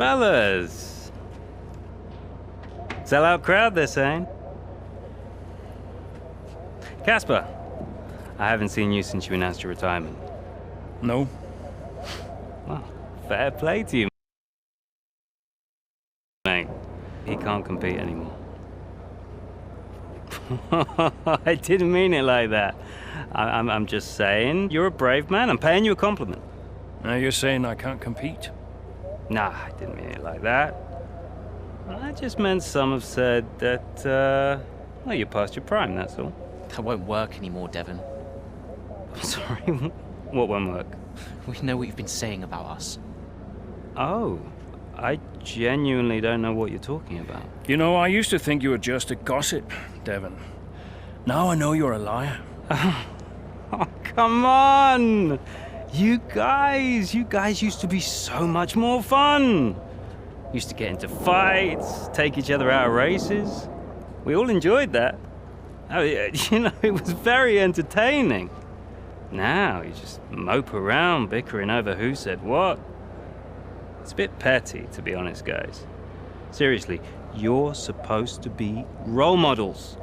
Fellas! Sell-out crowd, they're saying. Casper, I haven't seen you since you announced your retirement. No. Well, fair play to you, mate. He can't compete anymore. I didn't mean it like that. I'm just saying, you're a brave man. I'm paying you a compliment. Now you're saying I can't compete? Nah, I didn't mean it like that. I just meant some have said that, well, you're past your prime, that's all. That won't work anymore, Devon. I'm sorry, what won't work? We know what you've been saying about us. Oh, I genuinely don't know what you're talking about. You know, I used to think you were just a gossip, Devon. Now I know you're a liar. Oh, come on! You guys used to be so much more fun. Used to get into fights, take each other out of races. We all enjoyed that. Oh, you know, it was very entertaining. Now you just mope around bickering over who said what. It's a bit petty, to be honest, guys. Seriously, you're supposed to be role models.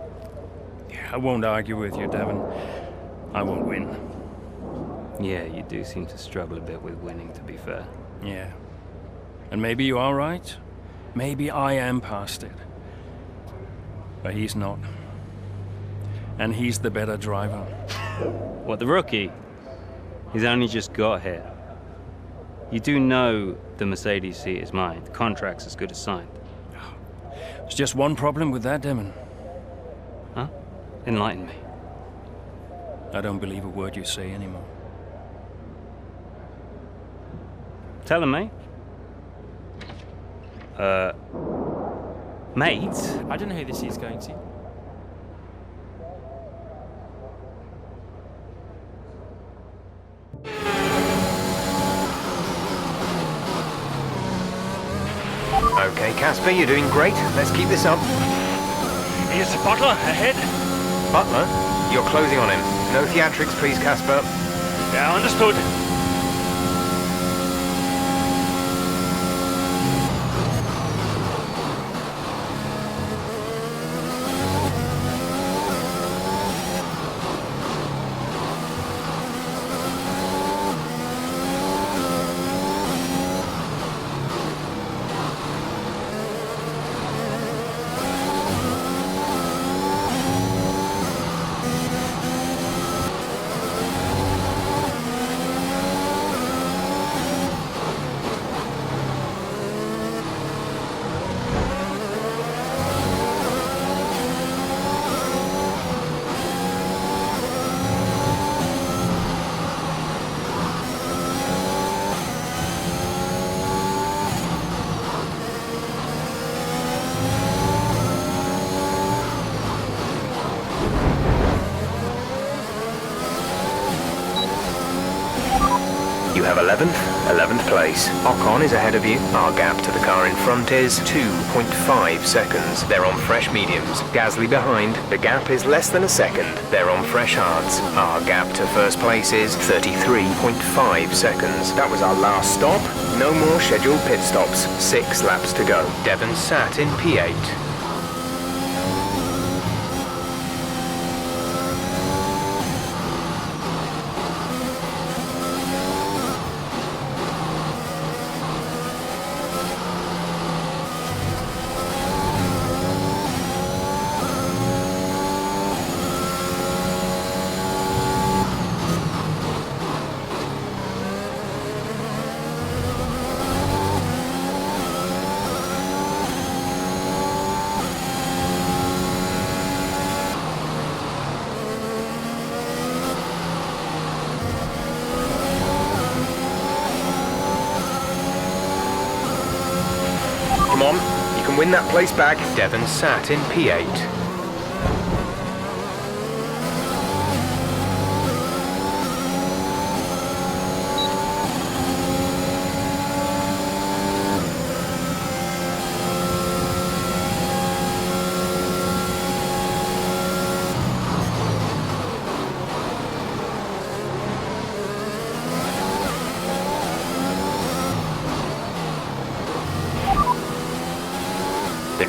Yeah, I won't argue with you, Devon. I won't win. Yeah, you do seem to struggle a bit with winning, to be fair. Yeah. And maybe you are right. Maybe I am past it. But he's not. And he's the better driver. What, the rookie? He's only just got here. You do know the Mercedes seat is mine. The contract's as good as signed. There's just one problem with that, Demon. Huh? Enlighten me. I don't believe a word you say anymore. Tell him, mate. Mate? I don't know who this is going to. Okay, Casper, you're doing great. Let's keep this up. Here's the butler, ahead. Butler, you're closing on him. No theatrics, please, Casper. Yeah, understood. You have 11th place. Ocon is ahead of you. Our gap to the car in front is 2.5 seconds. They're on fresh mediums. Gasly behind. The gap is less than a second. They're on fresh hards. Our gap to first place is 33.5 seconds. That was our last stop. No more scheduled pit stops. 6 laps to go. Devon sat in P8. Come on, you can win that place back. Devon sat in P8.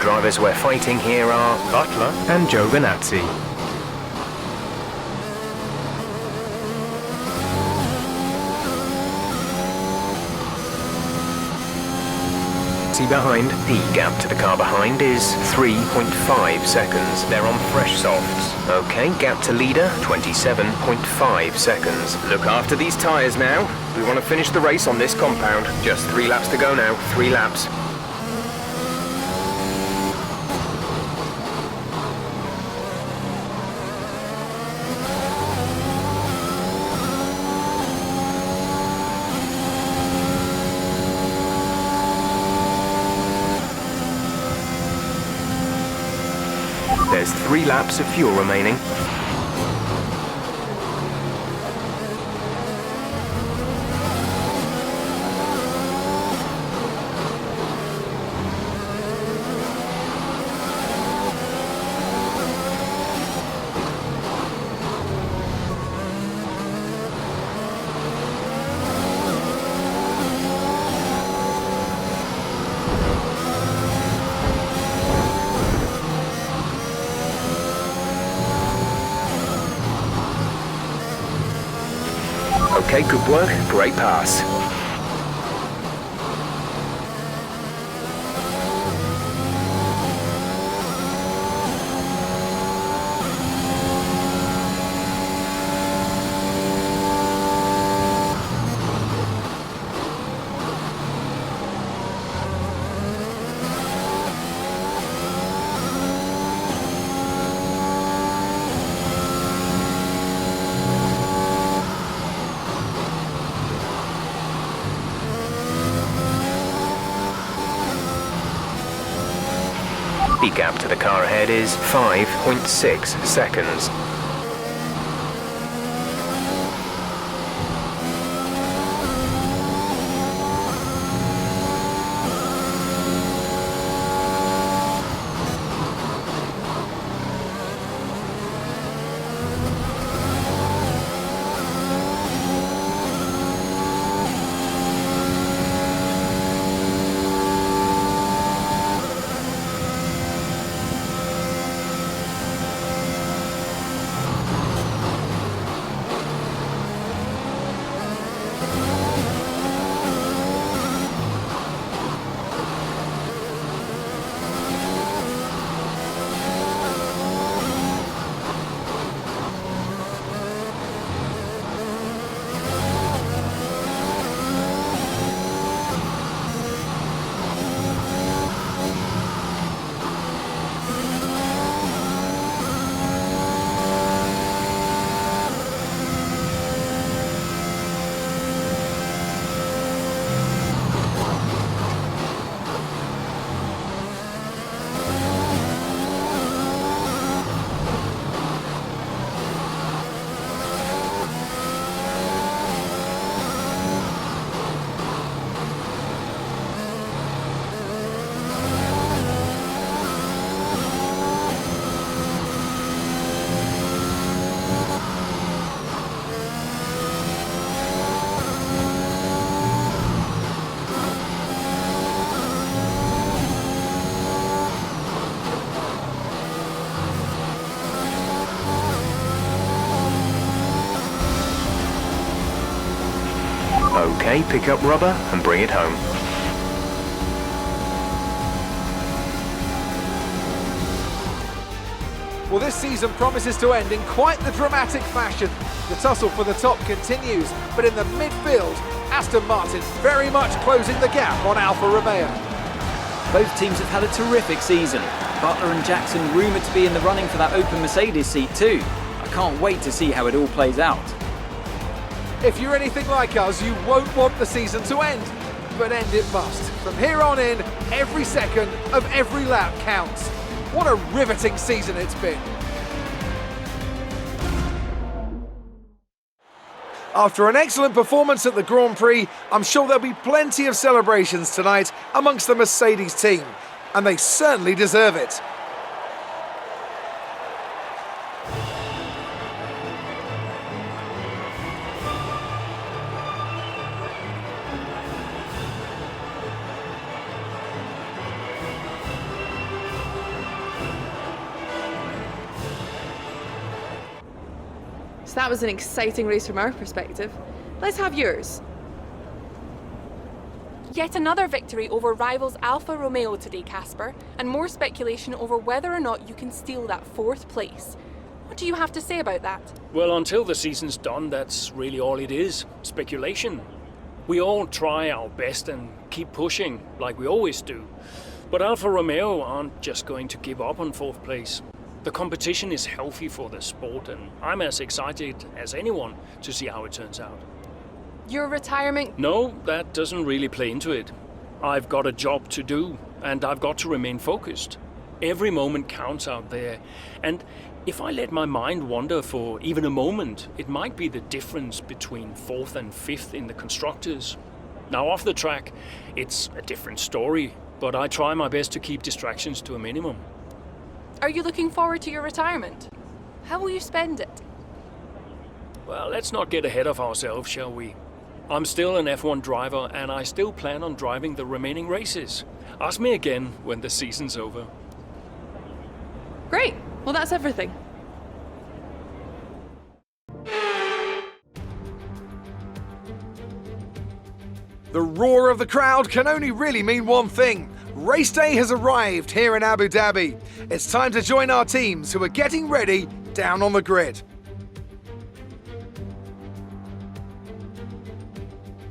drivers we're fighting here are Butler and Giovinazzi. Behind. The gap to the car behind is 3.5 seconds. They're on fresh softs. Okay, gap to leader, 27.5 seconds. Look after these tyres now. We want to finish the race on this compound. Just 3 laps to go now. 3 laps. There's 3 laps of fuel remaining. Okay, good work. Great pass. The gap to the car ahead is 5.6 seconds. Okay, pick up rubber and bring it home. Well, this season promises to end in quite the dramatic fashion. The tussle for the top continues, but in the midfield, Aston Martin very much closing the gap on Alfa Romeo. Both teams have had a terrific season. Butler and Jackson rumoured to be in the running for that open Mercedes seat too. I can't wait to see how it all plays out. If you're anything like us, you won't want the season to end, but end it must. From here on in, every second of every lap counts. What a riveting season it's been. After an excellent performance at the Grand Prix, I'm sure there'll be plenty of celebrations tonight amongst the Mercedes team, and they certainly deserve it. So that was an exciting race from our perspective. Let's have yours. Yet another victory over rivals Alfa Romeo today, Casper, and more speculation over whether or not you can steal that 4th place. What do you have to say about that? Well, until the season's done, that's really all it is. Speculation. We all try our best and keep pushing, like we always do. But Alfa Romeo aren't just going to give up on 4th place. The competition is healthy for the sport, and I'm as excited as anyone to see how it turns out. Your retirement... No, that doesn't really play into it. I've got a job to do, and I've got to remain focused. Every moment counts out there, and if I let my mind wander for even a moment, it might be the difference between 4th and 5th in the constructors. Now off the track, it's a different story, but I try my best to keep distractions to a minimum. Are you looking forward to your retirement? How will you spend it? Well, let's not get ahead of ourselves, shall we? I'm still an F1 driver, and I still plan on driving the remaining races. Ask me again when the season's over. Great. Well, that's everything. The roar of the crowd can only really mean one thing. Race day has arrived here in Abu Dhabi. It's time to join our teams who are getting ready down on the grid.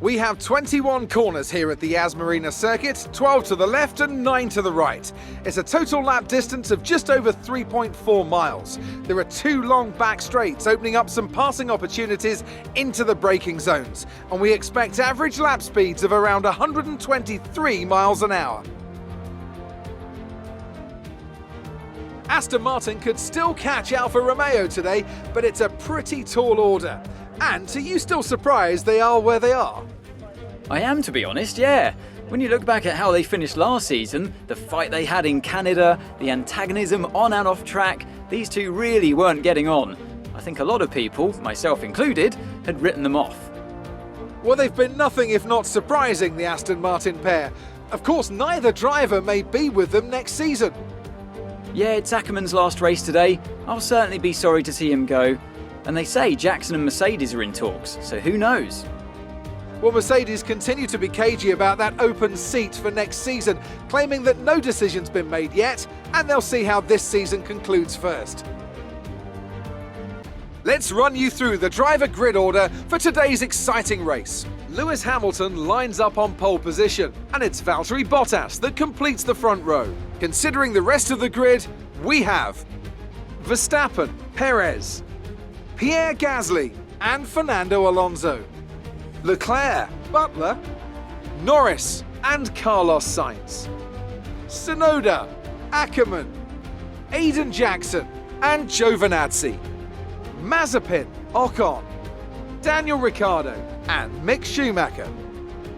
We have 21 corners here at the Yas Marina circuit, 12 to the left and 9 to the right. It's a total lap distance of just over 3.4 miles. There are 2 long back straights opening up some passing opportunities into the braking zones, and we expect average lap speeds of around 123 miles an hour. Aston Martin could still catch Alfa Romeo today, but it's a pretty tall order. And are you still surprised they are where they are? I am, to be honest, yeah. When you look back at how they finished last season, the fight they had in Canada, the antagonism on and off track, these two really weren't getting on. I think a lot of people, myself included, had written them off. Well, they've been nothing if not surprising, the Aston Martin pair. Of course, neither driver may be with them next season. Yeah, it's Ackerman's last race today. I'll certainly be sorry to see him go. And they say Jackson and Mercedes are in talks, so who knows? Well, Mercedes continue to be cagey about that open seat for next season, claiming that no decision's been made yet, and they'll see how this season concludes first. Let's run you through the driver grid order for today's exciting race. Lewis Hamilton lines up on pole position, and it's Valtteri Bottas that completes the front row. Considering the rest of the grid, we have Verstappen, Perez, Pierre Gasly and Fernando Alonso, Leclerc, Butler, Norris and Carlos Sainz, Tsunoda, Ackerman, Aiden Jackson and Giovinazzi, Mazepin, Ocon, Daniel Ricciardo and Mick Schumacher,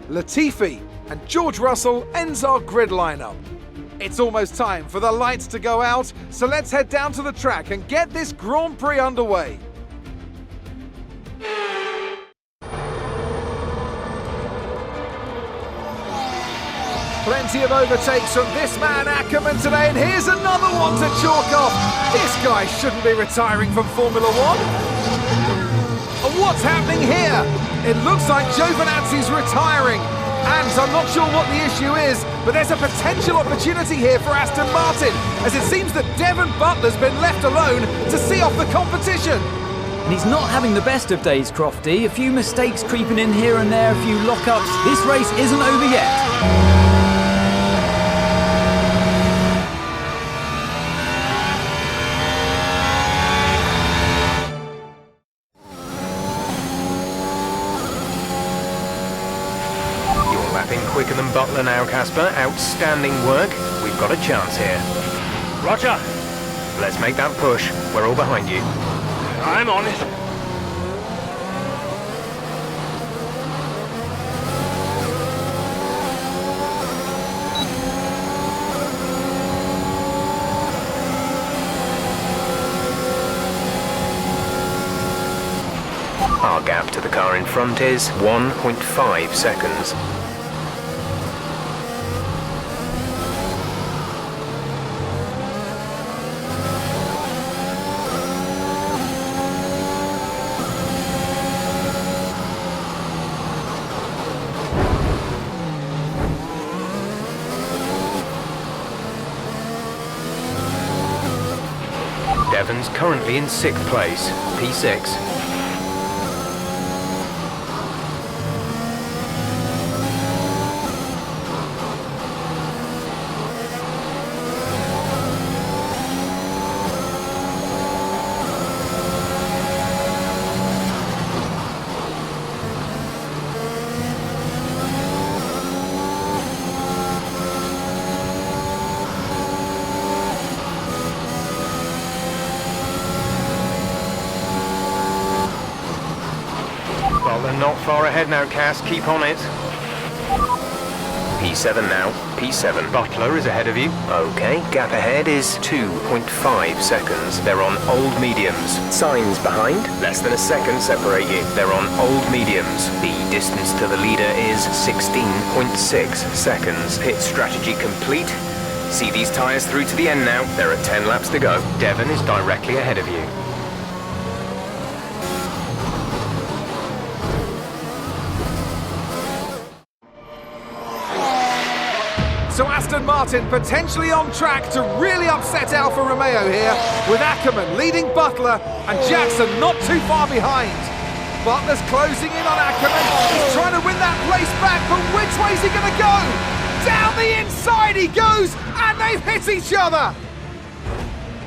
Latifi and George Russell ends our grid lineup. It's almost time for the lights to go out, so let's head down to the track and get this Grand Prix underway. Plenty of overtakes from this man Ackerman today, and here's another one to chalk off. This guy shouldn't be retiring from Formula One. And what's happening here? It looks like Giovinazzi's retiring. And I'm not sure what the issue is, but there's a potential opportunity here for Aston Martin, as it seems that Devon Butler's been left alone to see off the competition. And he's not having the best of days, Crofty. A few mistakes creeping in here and there, a few lockups. This race isn't over yet. Quicker than Butler now, Casper. Outstanding work. We've got a chance here. Roger. Let's make that push. We're all behind you. I'm on it. Our gap to the car in front is 1.5 seconds. Devon's currently in 6th place, P6. Well, they're not far ahead now, Cass. Keep on it. P7 now. P7. Butler is ahead of you. Okay, gap ahead is 2.5 seconds. They're on old mediums. Signs behind. Less than a second separate you. They're on old mediums. The distance to the leader is 16.6 seconds. Pit strategy complete. See these tyres through to the end now. There are 10 laps to go. Devon is directly ahead of you. So Aston Martin potentially on track to really upset Alfa Romeo here, with Ackerman leading Butler and Jackson not too far behind. Butler's closing in on Ackerman. He's trying to win that place back, but which way's he going to go? Down the inside he goes, and they've hit each other.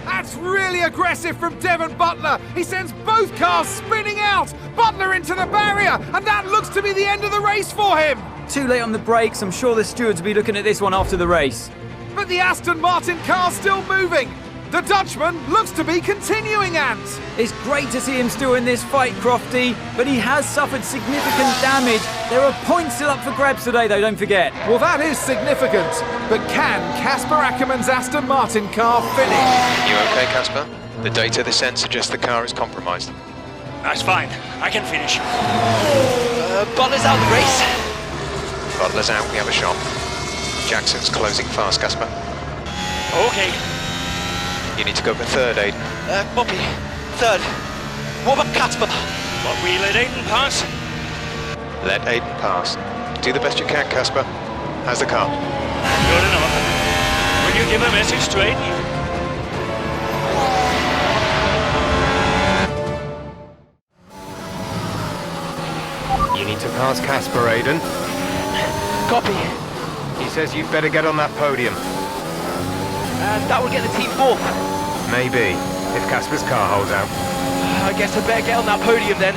That's really aggressive from Devon Butler. He sends both cars spinning out. Butler into the barrier, and that looks to be the end of the race for him. Too late on the brakes. I'm sure the stewards will be looking at this one after the race. But the Aston Martin car's still moving. The Dutchman looks to be continuing, Ant. It's great to see him still in this fight, Crofty, but he has suffered significant damage. There are points still up for grabs today, though, don't forget. Well, that is significant. But can Casper Ackerman's Aston Martin car finish? You okay, Casper? The data this end suggests the car is compromised. That's fine. I can finish. Butler's out of the race. Butler's out, we have a shot. Jackson's closing fast, Casper. Okay. You need to go for third, Aiden. Bobby, third. What about Casper? What, we let Aiden pass? Let Aiden pass. Do the best you can, Casper. How's the car? Good enough. Will you give a message to Aiden? You need to pass Casper, Aiden. Copy. He says you'd better get on that podium. And that will get the team fourth. Maybe, if Casper's car holds out. I guess I better get on that podium then.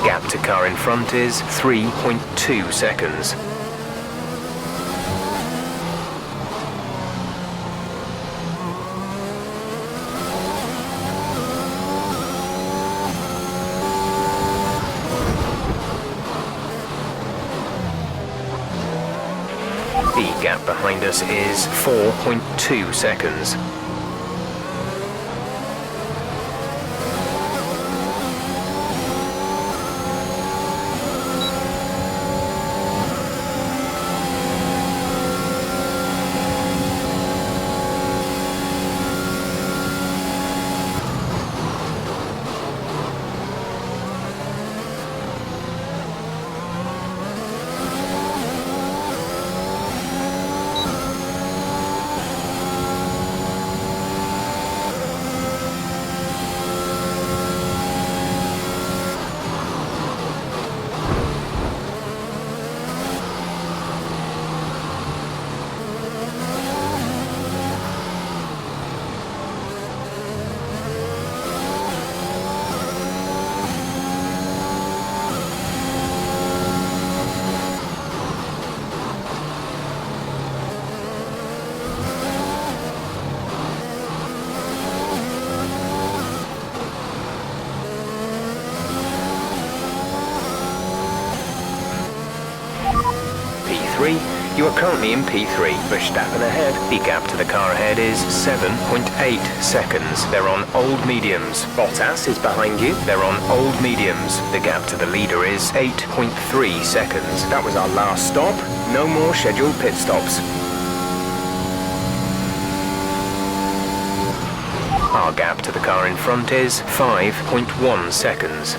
Gap to car in front is 3.2 seconds. The gap behind us is 4.2 seconds. You are currently in P3, Verstappen ahead. The gap to the car ahead is 7.8 seconds. They're on old mediums. Bottas is behind you. They're on old mediums. The gap to the leader is 8.3 seconds. That was our last stop. No more scheduled pit stops. Our gap to the car in front is 5.1 seconds.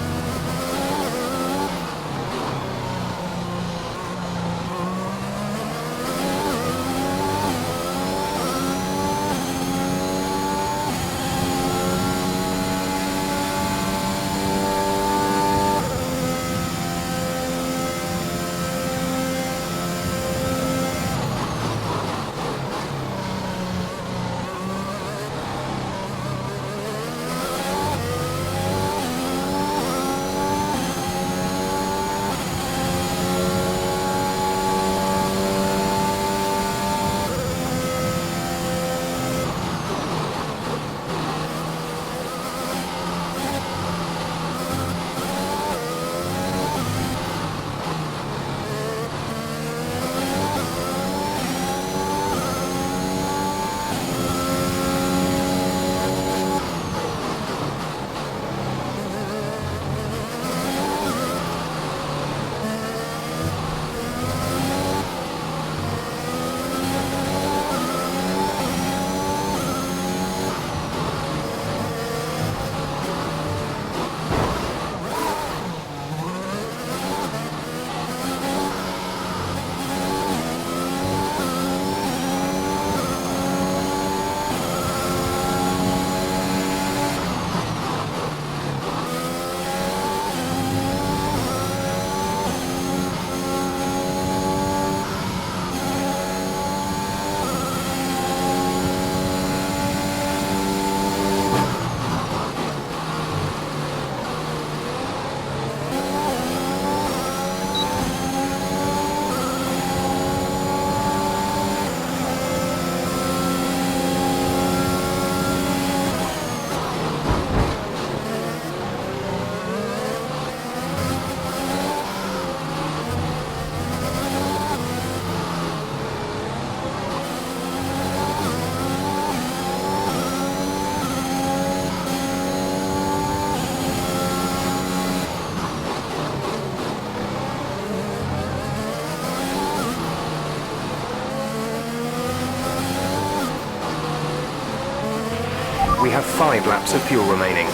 We have 5 laps of fuel remaining.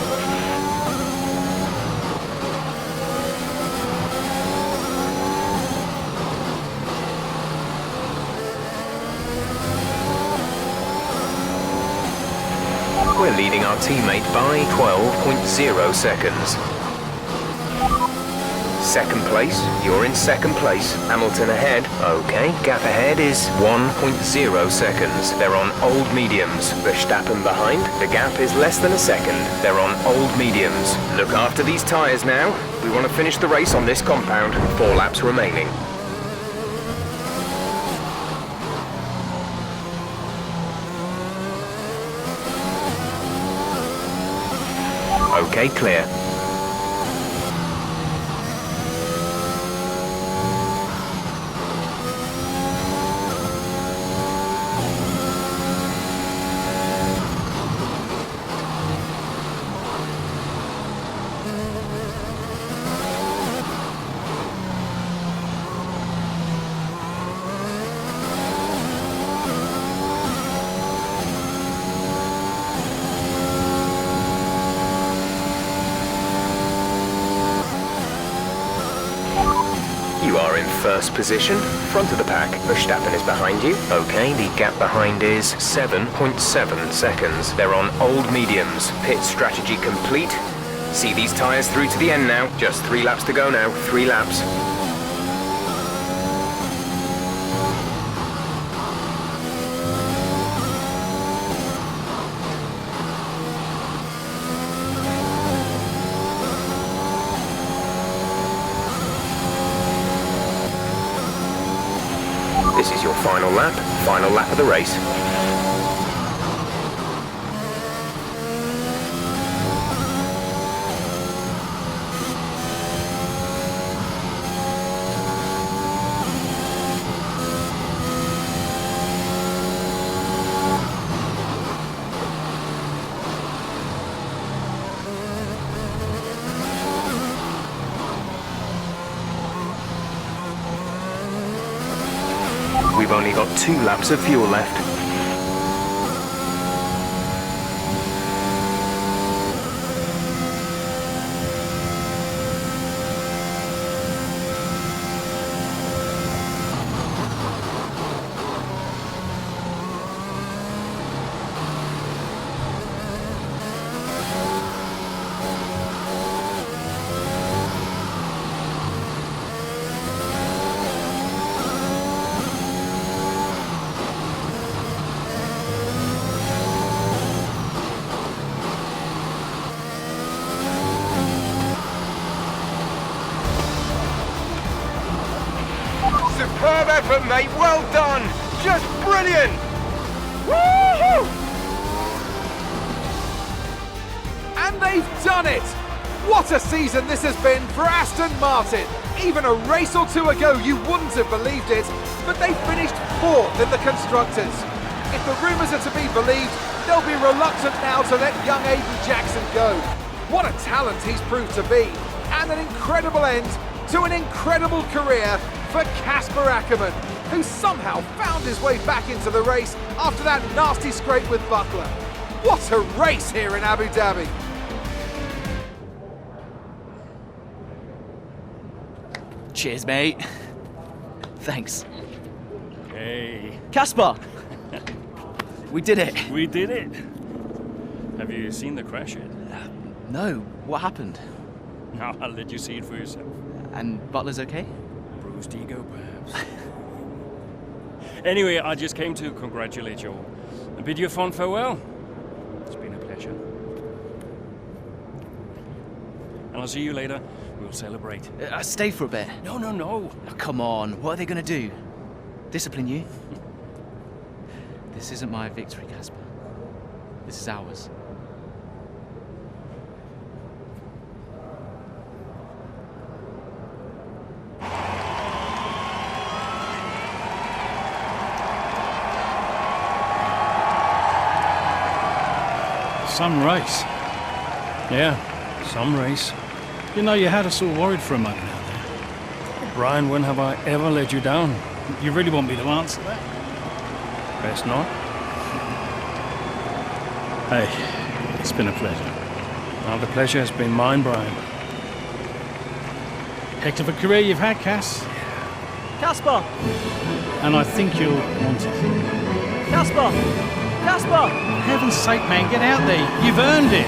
We're leading our teammate by 12.0 seconds. Second place, you're in second place. Hamilton ahead. Okay, gap ahead is 1.0 seconds. They're on old mediums. Verstappen behind. The gap is less than a second. They're on old mediums. Look after these tyres now. We want to finish the race on this compound. 4 laps remaining. Okay, clear. You are in first position, front of the pack. Verstappen is behind you. Okay, the gap behind is 7.7 seconds. They're on old mediums. Pit strategy complete. See these tyres through to the end now. Just 3 laps to go now. 3 laps. This is your final lap of the race. We've only got 2 laps of fuel left. Superb effort, mate. Well done. Just brilliant. Woo-hoo! And they've done it! What a season this has been for Aston Martin. Even a race or two ago you wouldn't have believed it, but they finished 4th in the Constructors. If the rumours are to be believed, they'll be reluctant now to let young Aiden Jackson go. What a talent he's proved to be, and an incredible end to an incredible career for Casper Ackermann, who somehow found his way back into the race after that nasty scrape with Butler. What a race here in Abu Dhabi. Cheers, mate. Thanks. Hey, Casper! We did it. we did it. Have you seen the crash yet? No, what happened? Now I'll let you see it for yourself. And Butler's okay? Bruised ego, perhaps. Anyway, I just came to congratulate you all and bid you a fond farewell. It's been a pleasure. And I'll see you later. We'll celebrate. Stay for a bit. No, no, no. Oh, come on, what are they gonna do? Discipline you? This isn't my victory, Casper. This is ours. Some race. Yeah, some race. You know, you had us all worried for a moment out there. Brian, when have I ever let you down? You really want me to answer that? Best not. Hey, it's been a pleasure. Now the pleasure has been mine, Brian. Heck of a career you've had, Cass. Casper! And I think you'll want it. Casper! Casper! For heaven's sake, man, get out there. You've earned it.